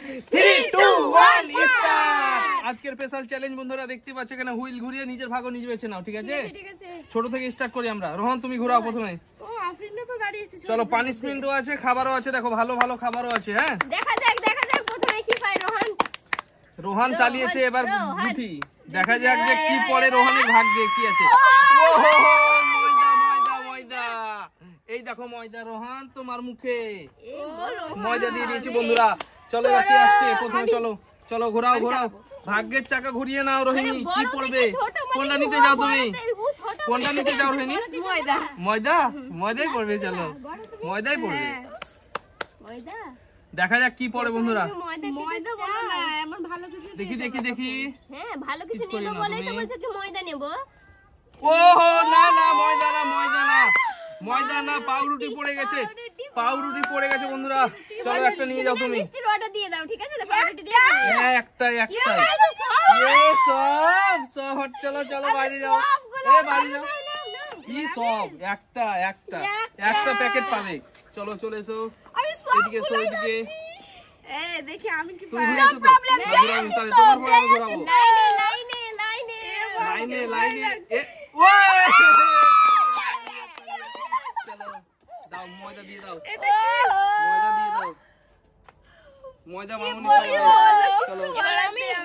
3 2 1 start. আজকের special challenge বন্ধুরা দেখতে পাচ্ছ, এখানে হুইল ঘুরিয়ে নিজের ভাগ্য নিজে বেছে নাও, ঠিক আছে? ছোট থেকে স্টার্ট করি আমরা। রোহন তুমি ঘোরাও প্রথমে। চলো, পানিশমেন্টও আছে, খাবারও আছে, দেখো ভালো ভালো খাবারও আছে। হ্যাঁ, দেখা যাক প্রথমে কি পায় রোহন। রোহন চালিয়েছে এবার গুটি, দেখা যাক যে কি পড়ে রোহনের ভাগ্যে কি আছে। ময়দা ময়দা ময়দা, এই দেখো ময়দা রোহন তোমার মুখে ময়দা দিয়ে দিয়েছি বন্ধুরা। চলো এবার কি আসছে প্রথমে, চলো চলো ঘোরাও ঘোরাও, ভাগ্যের চাকা ঘুরিয়ে নাও। রোহিণী কি পড়বে? কোনটা নিতে যাও তুমি? কোনটা নিতে যাও রোহিণী? ময়দা, ময়দাই পড়বে। চলো ময়দাই পড়বে, দেখা যাক কি পড়ে বন্ধুরা। দেখি দেখি দেখি। হ্যাঁ, ভালো কিছু নেব বলেই তো বলছো কি ময়দা নেব। ওহো, না না ময়দা না, ময়দা না, ময়দা না, পাউরুটি পড়ে গেছে, পাউরুটি পড়ে গেছে বন্ধুরা। চলো একটা নিয়ে যাও তুমি। মিষ্টির অর্ডার দিয়ে দাও, ঠিক আছে? পাউরুটি দিয়ে দাও। একটাই একটাই। সব চলো চলো বাইরে যাও, বাইরে যাও। কি সব? একটা একটা একটা প্যাকেট পাবে। চলো চলে এসো, এদিকে এসো, এদিকে। দেখি আমি কি তুমি ঘুরে এসো তো। তোমার পরে আমি ঘোরাবো। লাইনে লাইনে লাইনে লাইনে লাইনে। দাও ময়দা দিয়ে দাও, ময়দা দিয়ে দাও, ময়দা মামুনি সবাই। চলো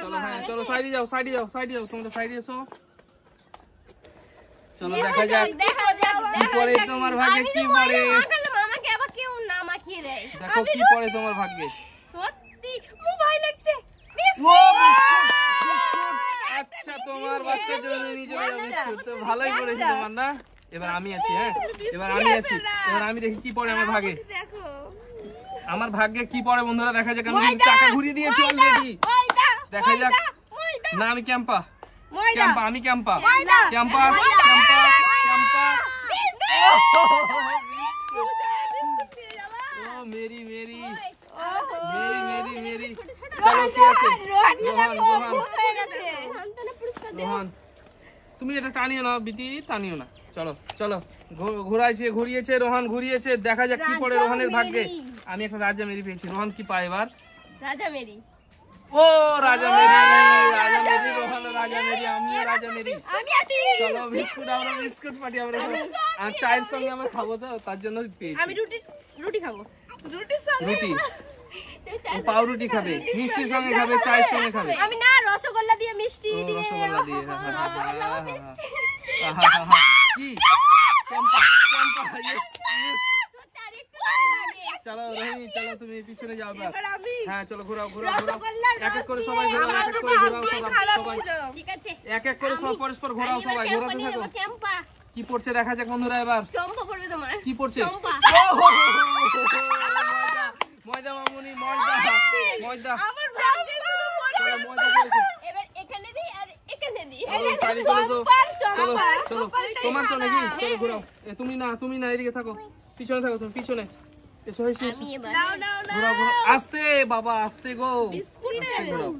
চলো, হ্যাঁ চলো সাইডে যাও, সাইডে যাও, সাইডে যাও, তোমরা সাইডে এসো। চলো দেখা যাক কি পড়ে তোমার ভাগ্যে, কি পড়ে। আমাকে আবার কেউ না মাখিয়ে দেয়। দেখো কি পড়ে তোমার ভাগ্যে। সত্যি ভয় লাগছে। ও বিস্কুট, বিস্কুট। আচ্ছা, তোমার বাচ্চার জন্য নিয়ে চলে যাও বিস্কুট। তো ভালোই পড়েছে তোমার না। এবার আমি আছি, হ্যাঁ এবার আমি আছি। এবার আমি দেখি কি পড়ে আমার ভাগ্যে। আমার ভাগ্যে কি পড়ে বন্ধুরা, দেখা যাক। আমি চাকা ঘুরিয়ে দিয়েছি অলরেডি, দেখা যাক। না আমি ক্যাম্পা, ক্যাম্পা, আমি ক্যাম্পা, ক্যাম্পা, ক্যাম্পা, ক্যাম্পা। ও মেরি মেরি মেরি মেরি মেরি। চলো কি আছে? রোহন, রোহন, রোহন তুমি এটা টানিও না বিটি, টানিও না। চলো চলো, ঘুরাইছে, ঘুরিয়েছে রোহন, ঘুরিয়েছে, দেখা যাক কি পড়ে রোহনের ভাগ্যে। আমি একটা রাজা মেরি পেয়েছি। রোহন কি পায় এবার? রাজা মেরি। ও রাজা মেরি, রাজা মেরি, রোহন রাজা মেরি, আমিও রাজা মেরি। আমি আছি। চলো বিস্কুট, আমরা বিস্কুট পাটি আমরা আর চায়ের সঙ্গে আমরা খাবো, তো তার জন্য পেয়েছি। আমি রুটি খাবো। রুটির সঙ্গে রুটি, ও পাউরুটি খাবে, মিষ্টির সঙ্গে খাবে, চায়ের সঙ্গে খাবে। আমি না রসগোল্লা দিয়ে মিষ্টি দিয়ে। রসগোল্লা দিয়ে, রসগোল্লা মিষ্টি। কি ক্যাম্পা, ক্যাম্পা, ইয়েস ইয়েস। চলো রোহিণী, চলো তুমি পিছনে যাও এবার। হ্যাঁ চলো ঘোরাও ঘোরাও ঘোরাও, এক এক করে সবাই ঘোরাও, এক এক করে ঘোরাও সবাই, ঠিক আছে এক এক করে সব পরস্পর ঘোরাও, সবাই ঘোরাতে থাকো। ক্যাম্পা কি পড়ছে দেখা যাক বন্ধুরা এবার। চম্পা পড়বে তোমার। কি পড়ছে? চম্পা। ময়দা, ময়দা মামুনি, ময়দা, ময়দা। আমার ভাগ্যে শুধু চলো ময়দা পড়েছে। এবার এখানে দিই আর এখানে দিই। চলো সাইডে চলে এসো। চলো চলো, তোমার তো নাকি। চলো ঘোরাও। তুমি না, তুমি না, এদিকে থাকো, পিছনে থাকো তুমি, পিছনে এসো এসো এসো। আমি এবার ঘোরাও ঘোরাও, আস্তে বাবা, আস্তে গো, আস্তে ঘোরাও।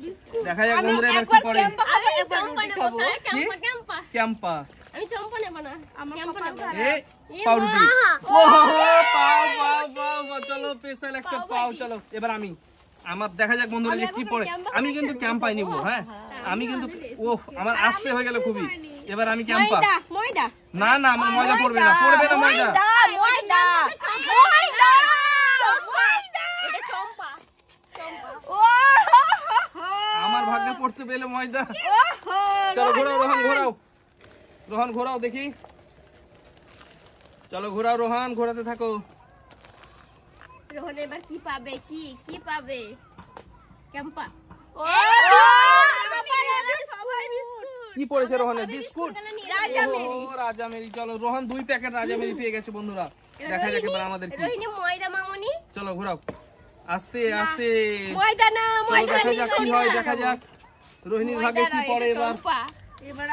দেখা যাক বন্ধুরা এবার কি পড়ে। আমি চম্পা নেব। ক্যাম্পা ক্যাম্পা ক্যাম্পা, আমি চম্পা নেব না, ক্যাম্পা নেব। এ পাউরুটি। ওহো, পাও পাও পাও। চলো স্পেশাল একটা পাও। চলো এবার আমি, আমার দেখা যাক বন্ধুরা যে কি পড়ে। আমি কিন্তু ক্যাম্পাই নিব, হ্যাঁ আমি কিন্তু, ওহ আমার আসতে হয়ে গেল খুবই। এবার আমি ক্যাম্পা। ময়দা। না না, আমার ময়দা পড়বে না, পড়বে না ময়দা। ময়দা ময়দা চম্পা। এটা চম্পা, আমার ভাগ্যে পড়তে পেলে ময়দা। চলো ঘোরাও রোহন, ঘোরাও রোহন, ঘোরাও দেখি। চলো ঘোরাও রোহন, ঘোরাতে থাকো। রোহন এবার কি পাবে? কি পাবে? ক্যাম্পা। কি পড়েছে রোহনের? বিস্কুট। রাজা মেরি। ও রাজা মেরি। চলো রোহন 2 প্যাকেট রাজা মেরি পেয়ে গেছে বন্ধুরা। দেখা যাক এবার আমাদের কি। রোহিণী ময়দা মামুনি। চলো ঘোরাও আস্তে আস্তে। ময়দা না, ময়দা দেখা যাক কি হয়, দেখা যাক রোহিণীর ভাগ্যে কি পড়ে এবার। এবার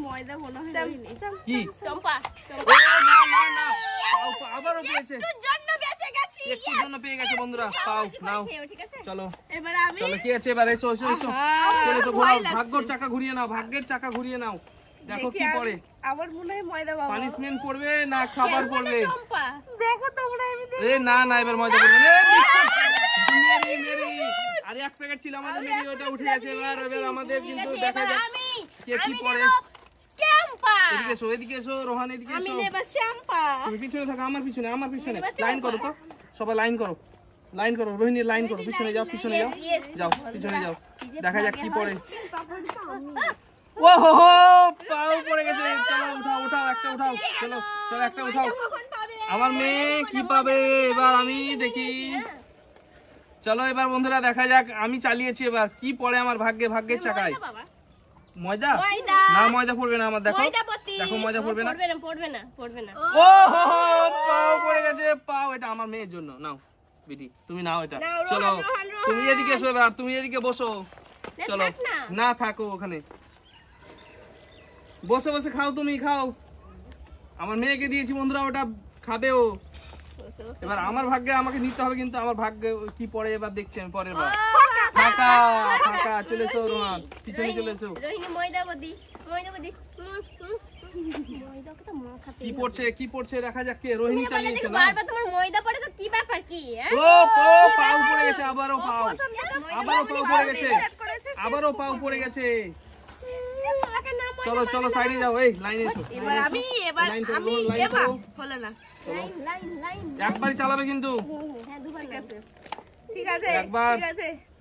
ময়দা মনে হয় রোহিণী। কি চম্পা। ও না না না, পাও পাও, আবারও পেয়েছে। একটুর জন্য বেঁচে গেছি। একটুর জন্য পেয়ে গেছে বন্ধুরা। পাও নাও। ঠিক আছে? চলো এবার আমি। চলো কি আছে এবার, এসো এসো এসো, চলে এসো ঘোরাও। ভাগ্যের চাকা ঘুরিয়ে নাও, ভাগ্যের চাকা ঘুরিয়ে নাও, দেখো কি পড়ে। আমার মনে হয় ময়দা বাবা। পানিশমেন্ট পড়বে না খাবার পড়বে? চম্পা। দেখো তোমরা, আমি এ না না, এবার ময়দা পড়বে না। মেরি মেরি, আর এক প্যাকেট ছিল আমাদের মেয়ে, ওটা উঠে গেছে। এবার আমাদের ঠিক কিন্তু আছে, দেখা এবার যাক আমি কে কি পড়ে। চ্যাম্পা। এদিকে এসো রোহান, এদিকে আমি এসো। নেব শ্যাম্পা। তুমি পিছনে থাকো, আমার পিছনে লাইন করো তো, সবাই লাইন করো, রোহিণী লাইন করো, পিছনে যাও, যাও পিছনে যাও। দেখা যাক কি পড়ে। ও হো হো, পাও পড়ে গেছে। চলো উঠাও একটা উঠাও, চলো একটা উঠাও। আমার মেয়ে কি পাবে এবার আমি দেখি। চলো এবার বন্ধুরা দেখা যাক, আমি চালিয়েছি, এবার কি পড়ে আমার ভাগ্যের চাকায়। ময়দা না, ময়দা পড়বে না আমার, দেখো ময়দা পড়বে না। পড়বে না। ও হো হো, পাও পড়ে গেছে, পাও। এটা আমার মেয়ের জন্য, নাও বিটি, তুমি নাও এটা। চলো তুমি এদিকে এসো, এবার তুমি এদিকে বসো। চলো না, থাকো ওখানে, বসে খাও, তুমি খাও। আমার মেয়েকে দিয়েছি বন্ধুরা, ওটা খাবে ও। এবার আমার ভাগ্যে আমাকে নিতে হবে, কিন্তু আমার ভাগ্যে কি পড়ে এবার দেখছি আমি পরের বার। ফাঁকা চলে এসো রোহান, পিছনে চলে এসো। রোহিণী ময়দাবতী। ময়দাকে তো মা খাতে। কি পড়ছে দেখা যাক। কে? রোহিণী চালিয়েছে না? বারবার তোমার ময়দা পড়ে তো কি ব্যাপার কি? ও পাও পড়ে গেছে, আবারও পাও পড়ে গেছে, পাও পড়ে গেছে। চলো সাইডে যাও, এই লাইনে এসো। লাইন করো। হলো না। লাইন। একবারই চালাবে কিন্তু। হ্যাঁ, দুবার আছে। ঠিক আছে, একবার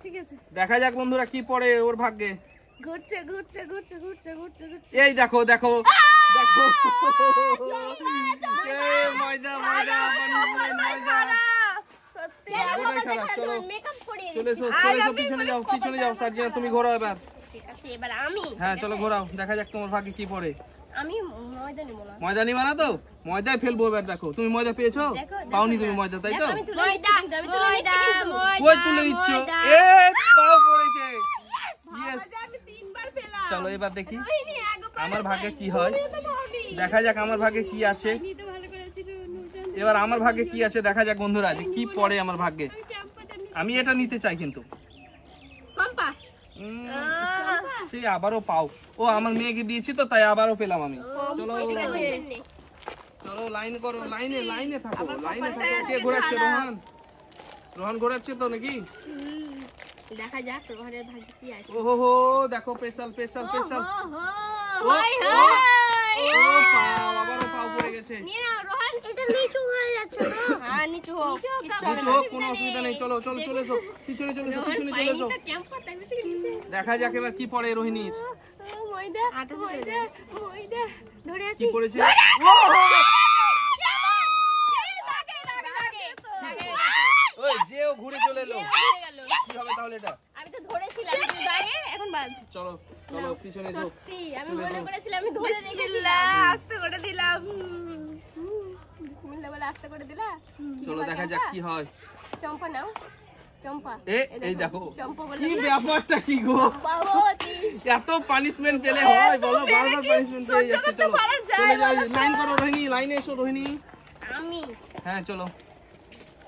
ঠিক আছে। দেখা যাক বন্ধুরা কি পড়ে ওর ভাগ্যে। ঘুরছে। এই দেখো ময়দা সত্যি ভাগ্যটাই খারাপ। চলো মেকআপ করিয়ে চলে এসো, পিছনে যাও সার্জিনা, তুমি ঘোরাও এবার। ঠিক আছে, এবার আমি। হ্যাঁ চলো ঘোরাও, দেখা যাক তোমার ভাগ্যে কি পড়ে। আমি ময়দা নিব না। ময়দা নিবা না তো? ময়দায় ফেলবো এবার। দেখো তুমি ময়দা পেয়েছো? পাওনি তুমি ময়দা, তাই তো? আমি তুলে নিচ্ছি কিন্তু, আমি তুলে নিচ্ছি কিন্তু। কই তুলে নিচ্ছ? এ পাও পড়েছে। ইয়েস। তিনবার পেলাম। চলো এবার দেখি আমার ভাগ্যে কি হয়, দেখা যাক আমার ভাগ্যে কি আছে। এবার আমার ভাগ্যে কি আছে দেখা যাক বন্ধুরা, যে কি পড়ে আমার ভাগ্যে। আমি এটা নিতে চাই কিন্তু। সম্পা। সে আবারও পাও। ও আমার মেয়েকে দিয়েছি তো, তাই আবারও পেলাম আমি। চলো লাইন করো, লাইনে থাকো। কে ঘোরাচ্ছে? রোহান ঘোরাচ্ছে তো নাকি? দেখা যাক রোহানের ভাগ্যে কি আছে। ও হো, দেখো স্পেশাল। আবারও পাও পড়ে গেছে। রোহান, এটা নিচু হয়ে যাচ্ছে না? হ্যাঁ, নিচু হোক। নিচু হোক, কোনো অসুবিধা নেই। চলো এসো, পিছনে চলে এসো। দেখা যাক এবার কি পড়ে রোহিণীর। ময়দা ধরে আছি। কি পড়েছে? ওই যে ও ঘুরে চলে এলো, কি হবে তাহলে এটা? আমি তো ধরেছিলাম দুই আগে, এখন বাদ। চলো পিছনে এসো। সত্যি আমি মনে করেছিলাম আমি ধরে বিসমিল্লাহ, আস্তে করে দিলাম। বিসমিল্লাহ বলে আস্তে করে দিলা। চলো দেখা যাক কি হয়। চম্পা নাও, চম্পা। এই দেখো চম্পা বলে কি ব্যাপারটা কি গো, বাবাজি। এত পানিশমেন্ট পেলে হয় বলো? বারবার পানিশমেন্ট পেয়ে যাচ্ছে। চলো যাও, লাইন করো রোহিণী, লাইনে এসো রোহিণী। আমি হ্যাঁ চলো,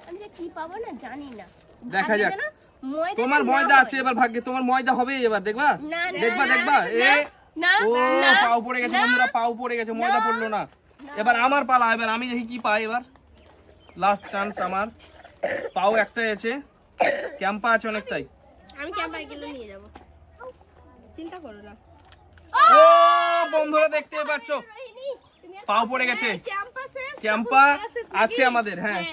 আমি যে কি পাবো না জানি না। দেখা যাক। ময়দা তোমার ময়দা আছে এবার ভাগ্যে, তোমার ময়দা হবে এবার, দেখবা? দেখবা। না ও পাও পড়ে গেছে বন্ধুরা, পাও পড়ে গেছে, ময়দা পড়লো না। এবার আমার পালা, এবার আমি দেখি কি পাই এবার। লাস্ট চান্স আমার। পাও একটাই আছে, ক্যাম্পা আছে অনেকটাই। আমি ক্যাম্পারে গেলে নিয়ে যাব, চিন্তা করো না। ও বন্ধুরা দেখতে পাচ্ছ, পাও পড়ে গেছে। ক্যাম্পা আছে আমাদের, হ্যাঁ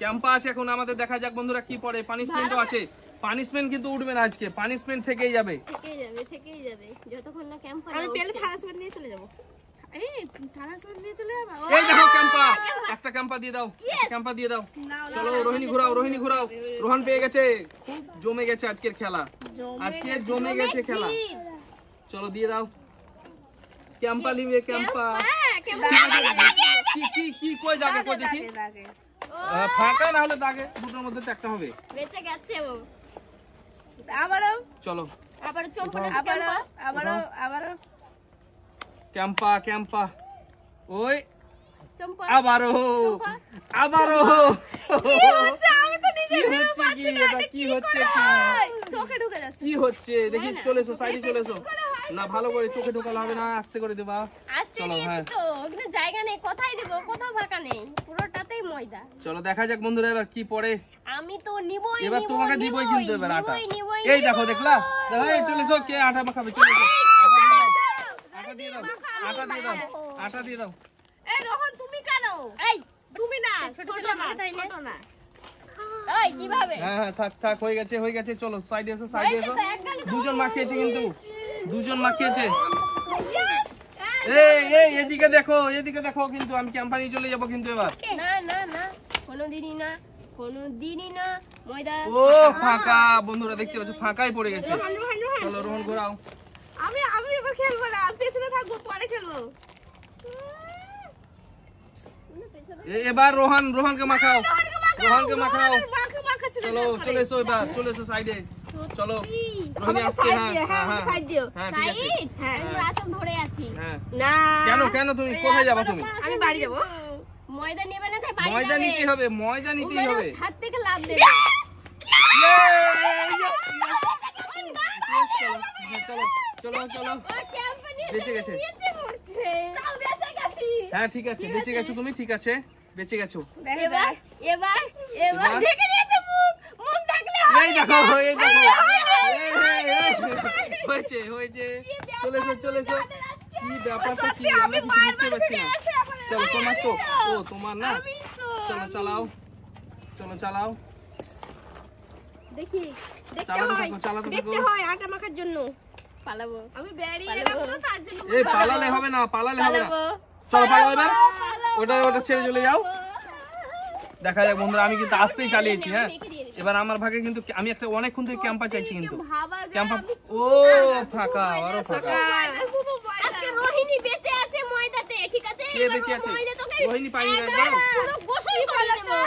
ক্যাম্পা আছে এখন আমাদের। দেখা যাক বন্ধুরা কি পড়ে। পানিশমেন্টও আছে, পানিশমেন্ট কিন্তু উঠবে না আজকে, পানিশমেন্ট থেকেই যাবে। থেকেই যাবে যতক্ষণ না ক্যাম্পা। আমি পেলে থালা সমেত নিয়ে চলে যাব। এই দেখো ক্যাম্পা, একটা ক্যাম্পা দিয়ে দাও, ক্যাম্পা দিয়ে দাও। চলো রোহিণী ঘোরাও, রোহান পেয়ে গেছে। খুব জমে গেছে আজকের খেলা, জমে গেছে খেলা। চলো দিয়ে দাও, ক্যাম্পা লিবে, ক্যাম্পা। কি কই যাবে, কই দেখি। ফাঁকা না হলে দাগে, দুটোর মধ্যে তো একটা হবে। বেঁচে গেছে ও। আবারও চলো আবার চম্পা, আবারও ক্যাম্পা। ওই চম্পা, আবারও চোখে ঢুকে যাচ্ছে। কি হচ্ছে দেখি। চলে এসো, সাইডে চলে এসো। না ভালো করে চোখে ঢোকালে হবে না, আস্তে করে দেবা। আসতে চলো, দিয়েছি হ্যাঁ। তো, ওখানে জায়গা নেই, কোথায় দেব? কোথাও ফাঁকা নেই, পুরোটাতেই ময়দা। চলো দেখা যাক বন্ধুরা এবার কি পড়ে। আমি তো নিবই, এবার নিবই, তোমাকে দিবই নিবই, কিন্তু এবার আটা। নিবই, নিবই, এই দেখো নিবই। দেখলা, এই চলে এসো, কে আটা মাখাবে? চলে এসো, আটা দিয়ে দাও, আটা দিয়ে দাও, আটা দিয়ে দাও। এই রোহন তুমি কেন? এই তুমি না, ছোট ছোট ছেলে না, মাথায় নে। ছোট না। এই কিভাবে? হ্যাঁ হ্যাঁ থাক থাক, হয়ে গেছে হয়ে গেছে। চলো সাইডে এসো, সাইডে এসো। দুজন মাখিয়েছে কিন্তু, দুজন মাখিয়েছে। এই এই এদিকে দেখো, এদিকে দেখো, কিন্তু আমি ক্যাম্পানি চলে যাব কিন্তু এবার। না না না, কোনোদিনই না, কোনোদিনই না। ময়দা ও ফাঁকা বন্ধুরা, দেখতে পাচ্ছ ফাঁকাই পড়ে গেছে। চলো রোহন ঘোরাও। আমি এবার খেলবো না, পেছনে থাকবো, পরে খেলবো। এবার রোহনকে মাখাও, রোহনকে মাখাও। মাখা মাখা ছিল। চলো চলে এসো, এবার চলে এসো সাইডে। চলো রোহিণী আমাকে আসছে। side হ্যাঁ দিও, হ্যাঁ, হ্যাঁ আমাকে side দিও। হ্যাঁ ঠিক আছে। সাইড, হ্যাঁ। আমি আঁচল ধরে আছি। হ্যাঁ না। কেন কেন তুমি কোথায় যাবা তুমি? আমি বাড়ি যাবো। ময়দা নেবে না, তাই বাড়ি ময়দা যাবে। নিতেই হবে, ময়দা নিতেই হবে। ছাদ থেকে লাফ দেবে। চলো চলো চলো, ও ক্যাম্পানি বেঁচে গেছে। বেঁচে মরছে। তাও বেঁচে গেছি। হ্যাঁ ঠিক আছে, বেঁচে গেছো তুমি, ঠিক আছে বেঁচে গেছো। এবার এবার এবার এবার? ঢেকে নিয়েছে মুখ, মুখ ঢাকলে এই দেখো এই দেখো, হয়েছে হয়েছে। চলে এসো চলে এসো। কি ব্যাপারটা কি আমি কিছু বুঝতে পারছি না। চলো তোমার তো, ও তোমার না। চলো চালাও, চলো চালাও। দেখি, দেখতে চালাতে হয়, থাকো, চালাতে থাকো। দেখতে হয় আটা মাখার জন্য। পালাবো, আমি বেরিয়ে পালাবো। এলাম তো, তার জন্য। এই পালালে হবে না, পালালে হবে না। পালাবো। চলো পালাও এবার। পালাবো, ওটা ওটা ছেড়ে চলে যাও। দেখা যাক বন্ধুরা, আমি কিন্তু আসতেই চালিয়েছি। হ্যাঁ এবার আমার ভাগে কিন্তু আমি একটা অনেকক্ষণ থেকে ক্যাম্পা চাইছি কিন্তু। ভাবা যায় ক্যাম্পা, ও ফাঁকা, আরো ফাঁকা। আজকে রোহিণী বেঁচে আছে ময়দাতে, ঠিক আছে? কে এবার বেঁচে আছে? ময়দা তোকে রোহিণী পাইনি না একদম একবার? পুরো গোসল করে দেবো।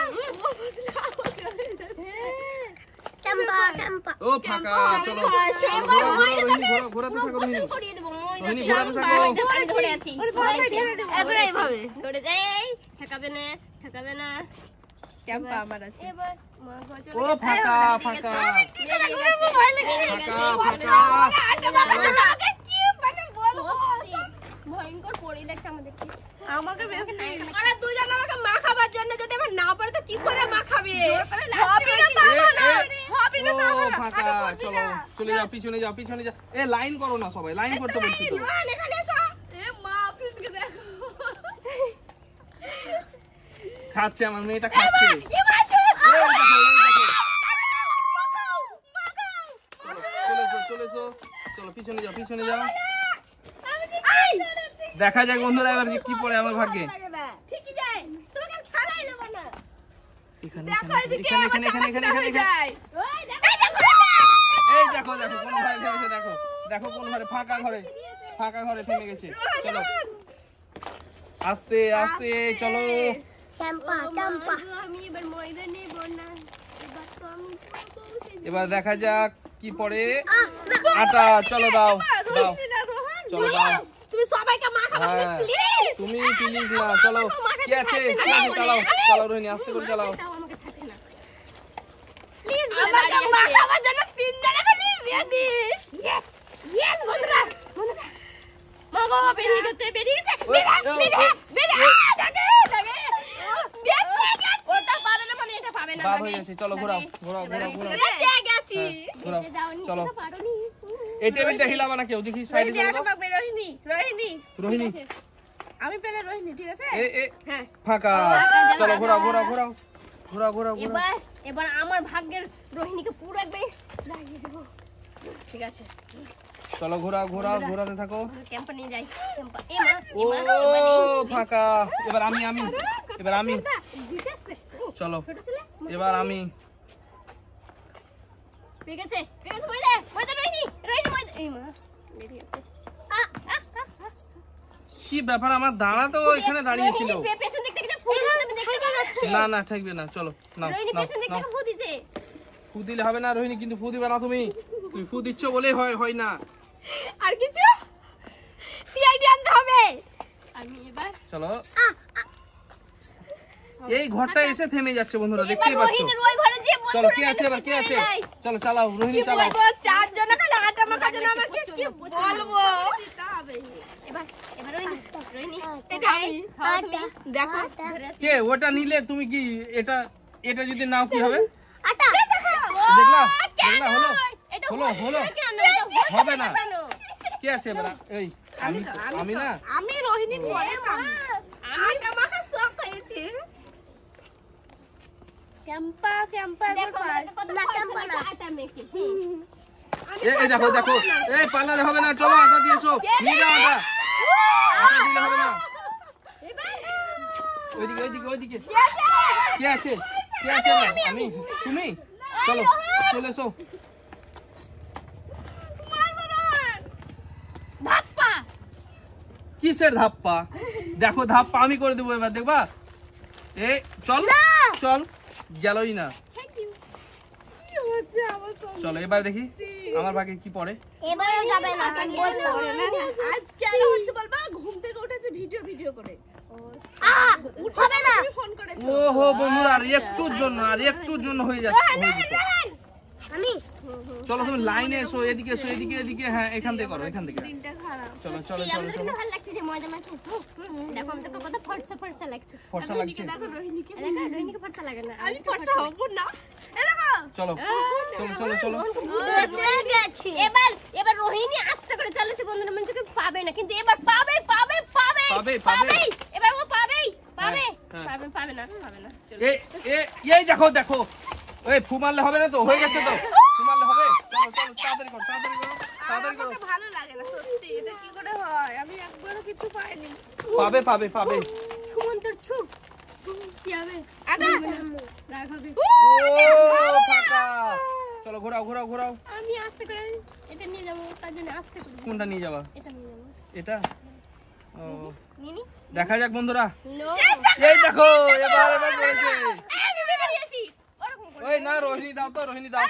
ও ফাঁকা, চলো এবার ময়দা তোকে ঘোরাতে পুরো থাকো গোসল রোহিণী। করিয়ে দেবো। ময়দা রোহিণী, দিয়ে। ঘোরাতে থাকো। আমি ধরে আছি। এবার এইভাবে। ধরে যাই, ঠেকাবে না, ঠেকাবে না। ক্যাম্পা আমার আছে। এবার মা গোসল ও করে ফাঁকা বেরিয়ে ফাঁকা গেছে, বেরিয়ে গেছে, বেরিয়ে গেছে, ফাঁকা ফাঁকা। কি মানে বলবো? সত্যি, ভয়ঙ্কর পড়ে লাগছে আমাদেরকে। আমাকে বেশি ওরা দুজন আমাকে মাখাবার জন্য, যদি আমার না পারে তো কি করে মাখাবে? হবে না তো এ, না, এ, হবে না তো ও আমার। ফাঁকা, চলো চলে যাও, পিছনে যাও, পিছনে যাও। এ লাইন করো না সবাই, লাইন করতে বলছি তো। রোহন এখানে এসো। এ মা, ফ্রেন্ডকে দেখো। খাচ্ছে আমার মেয়েটা, খাচ্ছে। এই দেখো, চলো চলে এসো চলে এসো। চলো পিছনে যাও, পিছনে যাও। দেখা যাক বন্ধুরা এবার যে কি পড়ে আমার ভাগ্যে। ঠিকই যায়, তোমাকে আর খেলাই নেব না। এখানে দেখো এদিকে এখানে আমার এখানে এখানে চালাকটা হয়ে এখানে যায়। ওই দেখো, এই দেখো দেখো কোন ঘরে থেমেছে, দেখো দেখো কোন ঘরে, ফাঁকা ঘরে, ফাঁকা ঘরে থেমে গেছে। চলো আস্তে আস্তে চলো। আমি এবার ময়দা নেব না, এবার তো আমি পৌঁছে যাবো। এবার দেখা যাক কি পড়ে। আটা, চলো দাও দাও, না, রোহন, চলো দাও। তুমি সবাইকে মাখাবে হ্যাঁ প্লিজ। তুমি প্লিজ না, চলো কি আছে কি আছে, চালাও চালাও রোহিণী, আস্তে করে চালাও। তাও আমাকে ছাড়ছে না। প্লিজ আমাকে মাখাবার জন্য তিনজনে খালি রেডি। ইয়েস ইয়েস বন্ধুরা, বন্ধুরা মা বাবা বেরিয়ে গেছে, বেরিয়ে গেছে, ও, ও, ও, ওটা পাবে না মানে এটা পাবে না। বাদ হয়ে গেছে। চলো ঘোরাও ঘোরাও ঘোরাও ঘোরাও। বেঁচে গেছি। ঘোরাও বেঁচে যাওনি, চলো। এটা পারোনি। এই টেবিলটা হিলাবা না কেউ, দেখি সাইডে চলে দাও। রোহিণী, রোহিণী, রোহিণী আমি পেলে রোহিণী, ঠিক আছে? এ এ হ্যাঁ। ফাঁকা, চলো ঘোরাও ঘোরাও ঘোরাও ঘোরাও ঘোরাও ঘোরাও। এবার এবার আমার ভাগ্যের রোহিণীকে পুরো একবার লাগিয়ে দেবো। ঠিক আছে। চলো ঘোরাও ঘোরাও, ঘোরাতে থাকো। ক্যাম্পে নিয়ে যাই, ক্যাম্পা এ মা ও ফাঁকা, এবার আমি এবার আমি, চলো ছোট ছেলে এবার আমি। পেয়ে গেছে ময়দা, ময়দা রোহিণী, রোহিণী ময়দা, এই মা বেরিয়ে গেছে। কি ব্যাপার, আমার দাঁড়া তো এখানে দাঁড়িয়ে ছিল। রোহিণী পেছন দিক থেকে ফুল দিচ্ছে, আমি দেখতে পাচ্ছি। না না ঠেকবে না, চলো নাও রোহিণী নাও পেছন দিক নাও। থেকে ফুল দিচ্ছে। ফু দিলে হবে না রোহিণী, কিন্তু ফু দিবে না তুমি, তুমি ফু দিচ্ছ বলেই হয় না। আর কিছু সিআইডি আনতে হবে। আমি এবার চলো এই ঘরটা এসে থেমে যাচ্ছে বন্ধুরা, দেখতেই পাচ্ছ। রোহিণীর ওই ঘরে যে চলো কি আছে এবার, কি আছে? চলো চালাও রোহিণী, চালাও। চারজন খালি আটা মাখার জন্য আমাকে কি বলবো? এবার রোহিণী এটা আমি। দেখো কে ওটা নিলে তুমি কি এটা এটা যদি নাও কি হবে? আটা দেখলা দেখলা, হলো এটা হলো হলো কেন হবে না। কি আছে এবার? এই আমি না, আমি রোহিণীর পরে আটা মাখার শখ হয়েছে। ক্যাম্পা ক্যাম্পা দেখো কত ক্যাম্পা না আটা মেখে এই দেখো দেখো, এই পালালে হবে না, চলো আটা দিয়েছো, নিয়ে যাও আটা। আটা দিলে হবে না। ওইদিকে ওইদিকে ওইদিকে কি আছে? কি আছে? আমি, তুমি চলো চলে এসো। ধাপ্পা কিসের ধাপ্পা? দেখো ধাপ্পা আমি করে দেবো এবার, দেখবা? এ চল চল, গেলই না। চলো এবার দেখি আমার ভাগে কি পড়ে। এবারে যাবে না তুমি বললো আজকে আর হচ্ছে বলবা ঘুম থেকে উঠেছে ভিডিও করে হবে না ফোন করেছে। ওহো বন্ধুরা, আর একটুর জন্য হয়ে যাচ্ছে, হয়ে যেত। আমি চলো তুমি লাইনে এসো, এদিকে এসো, এদিকে এদিকে, হ্যাঁ এখান থেকে করো, এখান থেকে। দিনটা খারাপ। চলো চলো চলো আমাদের চলো। ভালো লাগছে যে মজা মাখি দেখো আমাদের কত ফর্সা লাগছে ফর্সা লাগছে। দেখো রোহিণীকে দেখো রোহিণীকে ফর্সা লাগে না আমি ফর্সা হব না। এ দেখো চলো চলো চলো চলো। গেছি এবার রোহিণী আস্তে করে চলেছে বন্ধুরা, মনে হচ্ছে পাবে না, কিন্তু এবার পাবে পাবে পাবে পাবে, পাবে। এবার ও পাবেই পাবে হ্যাঁ। পাবে না চলো। এই দেখো দেখো, ওই ফু মারলে হবে না তো, হয়ে গেছে তো, ফু মারলে হবে। চলো চলো তাড়াতাড়ি করো, তাড়াতাড়ি করো, তাড়াতাড়ি করো। আমাকে ভালো লাগে না সত্যি, এটা কি করে হয়? আমি একবারও কিছু পাইনি। পাবে পাবে পাবে। সুমন্তর ছুপ কি হবে আটা রাগ হবে ও ফাটা। চলো ঘোরাও ঘোরাও ঘোরাও। আমি আস্তে করে এটা নিয়ে যাবো, তার জন্য আস্তে করে কোনটা নিয়ে যাবা? এটা নিয়ে যাবো এটা? ও নিনি দেখা যাক বন্ধুরা। নো এই দেখো এবার এবার করেছে। আমি বেরিয়েছি ওরকম করে ওই না, রোহিণী দাও তো, রোহিণী দাও।